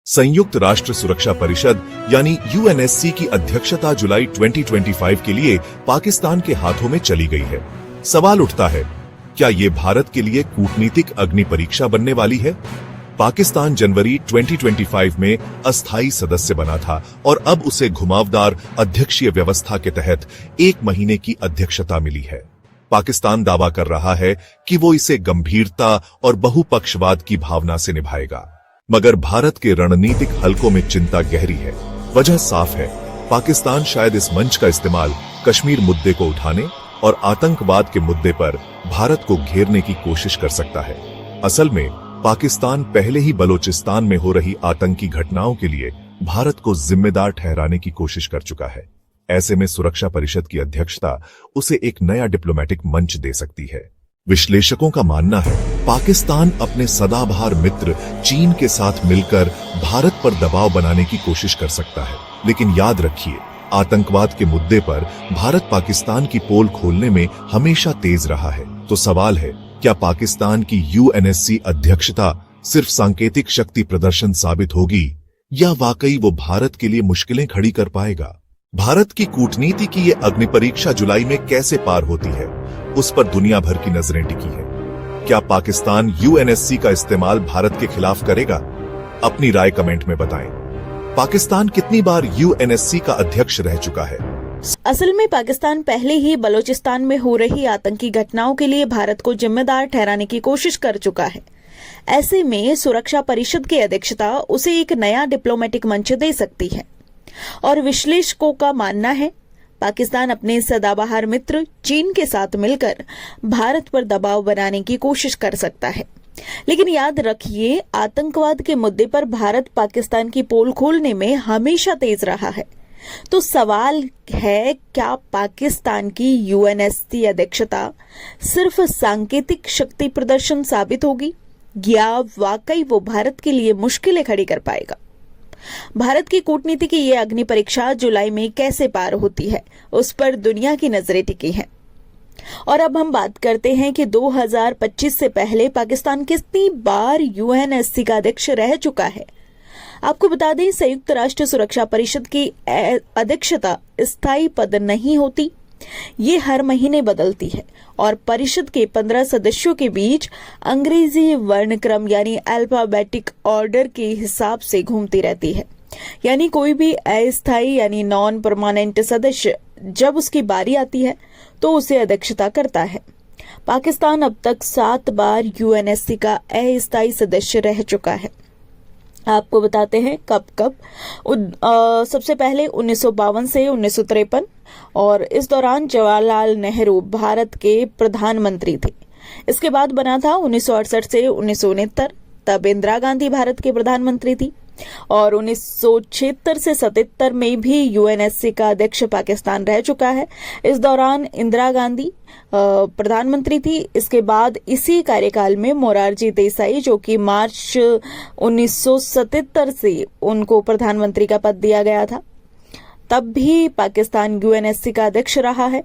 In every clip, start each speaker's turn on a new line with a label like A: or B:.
A: संयुक्त राष्ट्र सुरक्षा परिषद यानी यूएनएससी की अध्यक्षता जुलाई 2025 के लिए पाकिस्तान के हाथों में चली गई है। सवाल उठता है, क्या ये भारत के लिए कूटनीतिक अग्नि परीक्षा बनने वाली है? पाकिस्तान जनवरी 2025 में अस्थायी सदस्य बना था और अब उसे घुमावदार अध्यक्षीय व्यवस्था के तहत 1 महीने की अध्यक्षता मिली है। पाकिस्तान दावा कर रहा है कि वो इसे गंभीरता और बहुपक्षवाद की भावना से निभाएगा, मगर भारत के रणनीतिक हलकों में चिंता गहरी है। वजह साफ है, पाकिस्तान शायद इस मंच का इस्तेमाल कश्मीर मुद्दे को उठाने और आतंकवाद के मुद्दे पर भारत को घेरने की कोशिश कर सकता है। असल में पाकिस्तान पहले ही बलोचिस्तान में हो रही आतंकी घटनाओं के लिए भारत को जिम्मेदार ठहराने की कोशिश कर चुका है। ऐसे में सुरक्षा परिषद की अध्यक्षता उसे एक नया डिप्लोमेटिक मंच दे सकती है। विश्लेषकों का मानना है, पाकिस्तान अपने सदाबहार मित्र चीन के साथ मिलकर भारत पर दबाव बनाने की कोशिश कर सकता है। लेकिन याद रखिए, आतंकवाद के मुद्दे पर भारत पाकिस्तान की पोल खोलने में हमेशा तेज रहा है। तो सवाल है, क्या पाकिस्तान की यूएनएससी अध्यक्षता सिर्फ सांकेतिक शक्ति प्रदर्शन साबित होगी या वाकई वो भारत के लिए मुश्किलें खड़ी कर पाएगा? भारत की कूटनीति की ये अग्नि परीक्षा जुलाई में कैसे पार होती है, उस पर दुनिया भर की नजरें टिकी है। क्या पाकिस्तान यूएनएससी का इस्तेमाल भारत के खिलाफ करेगा? अपनी राय कमेंट में बताएं। पाकिस्तान कितनी बार यूएनएससी का अध्यक्ष रह चुका है?
B: असल में पाकिस्तान पहले ही बलोचिस्तान में हो रही आतंकी घटनाओं के लिए भारत को जिम्मेदार ठहराने की कोशिश कर चुका है। ऐसे में सुरक्षा परिषद की अध्यक्षता उसे एक नया डिप्लोमेटिक मंच दे सकती है और विश्लेषकों का मानना है, पाकिस्तान अपने सदाबहार मित्र चीन के साथ मिलकर भारत पर दबाव बनाने की कोशिश कर सकता है। लेकिन याद रखिए, आतंकवाद के मुद्दे पर भारत पाकिस्तान की पोल खोलने में हमेशा तेज रहा है। तो सवाल है, क्या पाकिस्तान की यूएनएससी अध्यक्षता सिर्फ सांकेतिक शक्ति प्रदर्शन साबित होगी या वाकई वो भारत के लिए मुश्किलें खड़ी कर पाएगा? भारत की कूटनीति की ये अग्नि परीक्षा जुलाई में कैसे पार होती है, उस पर दुनिया की नजरें टिकी हैं। और अब हम बात करते हैं कि 2025 से पहले पाकिस्तान कितनी बार यूएनएससी का अध्यक्ष रह चुका है। आपको बता दें, संयुक्त राष्ट्र सुरक्षा परिषद की अध्यक्षता स्थायी पद नहीं होती, ये हर महीने बदलती है और परिषद के 15 सदस्यों के बीच अंग्रेजी वर्णक्रम यानी अल्फाबेटिक ऑर्डर के हिसाब से घूमती रहती है। यानी कोई भी अस्थायी यानी नॉन परमानेंट सदस्य जब उसकी बारी आती है तो उसे अध्यक्षता करता है। पाकिस्तान अब तक 7 बार यूएनएससी का अस्थायी सदस्य रह चुका है। आपको बताते हैं कब कब। सबसे पहले 1952 से 1953 और इस दौरान जवाहरलाल नेहरू भारत के प्रधानमंत्री थे। इसके बाद बना था 1968 से 1969, तब इंदिरा गांधी भारत के प्रधानमंत्री थी और 1976 से 77 में भी यूएनएससी का अध्यक्ष पाकिस्तान रह चुका है। इस दौरान इंदिरा गांधी प्रधानमंत्री थी। इसके बाद इसी कार्यकाल में मोरारजी देसाई, जो कि मार्च 1977 से उनको प्रधानमंत्री का पद दिया गया था, तब भी पाकिस्तान यूएनएससी का अध्यक्ष रहा है।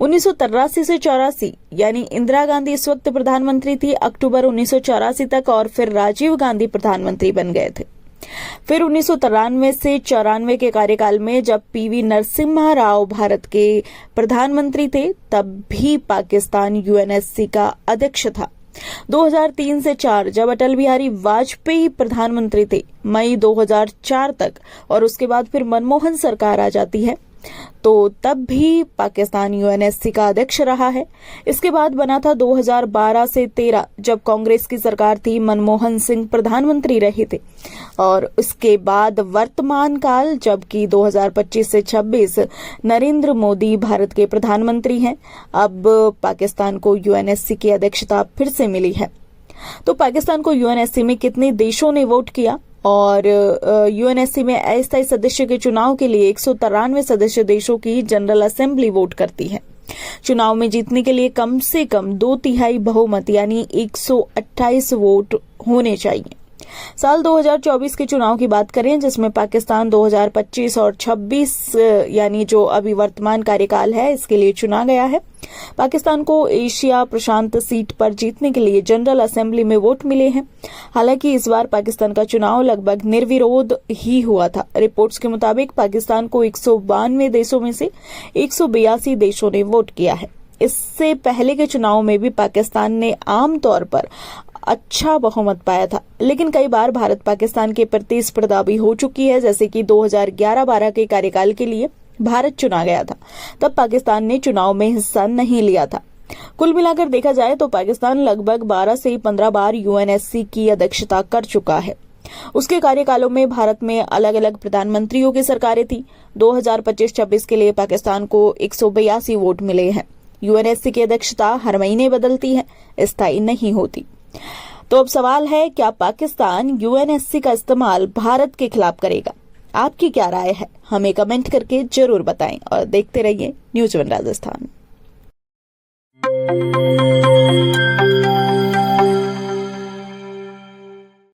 B: 1983 से 84 यानी इंदिरा गांधी इस वक्त प्रधानमंत्री थी, अक्टूबर 1984 तक, और फिर राजीव गांधी प्रधानमंत्री बन गए थे। फिर 1993 से 94 के कार्यकाल में जब पीवी नरसिम्हा राव भारत के प्रधानमंत्री थे, तब भी पाकिस्तान यूएनएससी का अध्यक्ष था। 2003 से 4 जब अटल बिहारी वाजपेयी प्रधानमंत्री थे, मई 2004 तक, और उसके बाद फिर मनमोहन सरकार आ जाती है, तो तब भी पाकिस्तान यूएनएससी का अध्यक्ष रहा है। इसके बाद बना था 2012 से 13 जब कांग्रेस की सरकार थी, मनमोहन सिंह प्रधानमंत्री रहे थे, और उसके बाद वर्तमान काल जबकि 2025 से 26 नरेंद्र मोदी भारत के प्रधानमंत्री हैं। अब पाकिस्तान को यूएनएससी की अध्यक्षता फिर से मिली है। तो पाकिस्तान को यूएनएससी में कितने देशों ने वोट किया, और यूएनएससी में अस्थायी सदस्य के चुनाव के लिए 193 सदस्य देशों की जनरल असेंबली वोट करती है। चुनाव में जीतने के लिए कम से कम 2/3 बहुमत यानी 128 वोट होने चाहिए। साल 2024 के चुनाव की बात करें, जिसमें पाकिस्तान 2025 और 26 यानी जो अभी वर्तमान कार्यकाल है इसके लिए चुना गया है। पाकिस्तान को एशिया प्रशांत सीट पर जीतने के लिए जनरल असेंबली में वोट मिले हैं। हालांकि इस बार पाकिस्तान का चुनाव लगभग निर्विरोध ही हुआ था। रिपोर्ट्स के मुताबिक पाकिस्तान को 192 देशों में से 182 देशों ने वोट किया है। इससे पहले के चुनाव में भी पाकिस्तान ने आमतौर पर अच्छा बहुमत पाया था, लेकिन कई बार भारत पाकिस्तान के प्रतिस्पर्धा भी हो चुकी है। जैसे कि 2011-12 के कार्यकाल के लिए भारत चुना गया था, तब पाकिस्तान ने चुनाव में हिस्सा नहीं लिया था। कुल मिलाकर देखा जाए तो पाकिस्तान लगभग 12 से 15 बार यूएनएससी की अध्यक्षता कर चुका है। उसके कार्यकालों में भारत में अलग अलग प्रधानमंत्रियों की सरकारें थी। 2025-26 के लिए पाकिस्तान को 182 वोट मिले हैं। यूएनएससी की अध्यक्षता हर महीने बदलती है, स्थायी नहीं होती। तो अब सवाल है, क्या पाकिस्तान यूएनएससी का इस्तेमाल भारत के खिलाफ करेगा? आपकी क्या राय है? हमें कमेंट करके जरूर बताएं और देखते रहिए न्यूज़ 1 राजस्थान।